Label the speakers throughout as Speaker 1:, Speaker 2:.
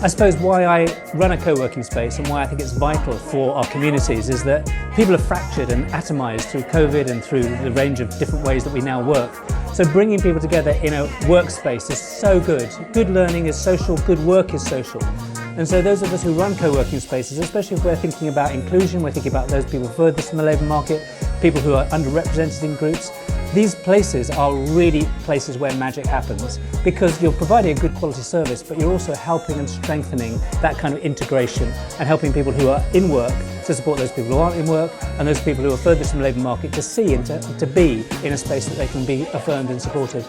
Speaker 1: I suppose why I run a co-working space and why I think it's vital for our communities is that people are fractured and atomised through COVID and through the range of different ways that we now work. So bringing people together in a workspace is so good. Good learning is social, good work is social. And so those of us who run co-working spaces, especially if we're thinking about inclusion, we're thinking about those people furthest from the labour market, people who are underrepresented in groups, these places are really places where magic happens because you're providing a good quality service, but you're also helping and strengthening that kind of integration and helping people who are in work to support those people who aren't in work and those people who are furthest from the labour market to see and to be in a space that they can be affirmed and supported.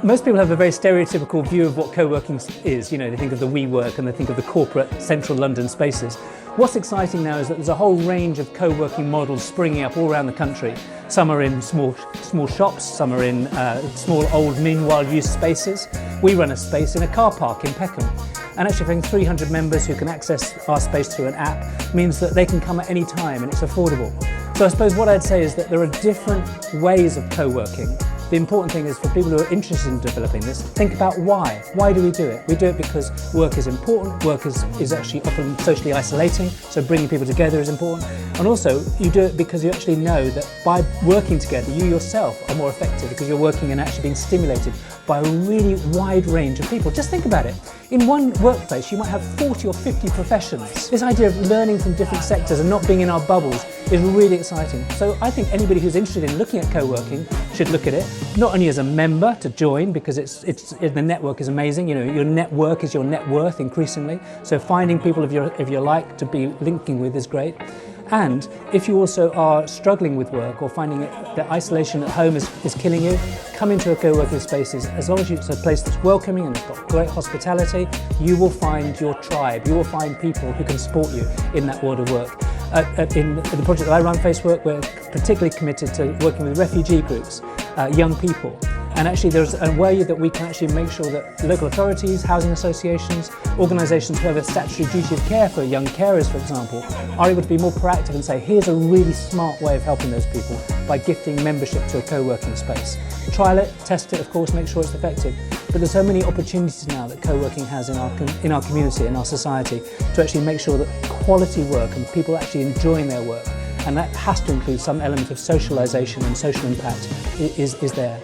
Speaker 1: Most people have a very stereotypical view of what co-working is. You know, they think of the WeWork and they think of the corporate central London spaces. What's exciting now is that there's a whole range of co-working models springing up all around the country. Some are in small shops, some are in small old meanwhile use spaces. We run a space in a car park in Peckham. And actually having 300 members who can access our space through an app means that they can come at any time and it's affordable. So I suppose what I'd say is that there are different ways of co-working. The important thing is for people who are interested in developing this, think about why. Why do we do it? We do it because work is important, work is actually often socially isolating, so bringing people together is important. And also, you do it because you actually know that by working together, you yourself are more effective because you're working and actually being stimulated by a really wide range of people. Just think about it. In one workplace, you might have 40 or 50 professions. This idea of learning from different sectors and not being in our bubbles is really exciting. So I think anybody who's interested in looking at co-working should look at it, not only as a member to join, because the network is amazing. You know, your network is your net worth increasingly. So finding people of your like to be linking with is great. And if you also are struggling with work or finding that isolation at home is killing you, come into a co-working spaces. As long as it's a place that's welcoming and it's got great hospitality, you will find your tribe. You will find people who can support you in that world of work. In the project that I run, Facework, we're particularly committed to working with refugee groups, young people. And actually there's a way that we can actually make sure that local authorities, housing associations, organisations who have a statutory duty of care for young carers, for example, are able to be more proactive and say, here's a really smart way of helping those people by gifting membership to a co-working space. Trial it, test it, of course, make sure it's effective. But there's so many opportunities now that co-working has in our community, in our society, to actually make sure that quality work and people actually enjoying their work, and that has to include some element of socialisation and social impact, is there.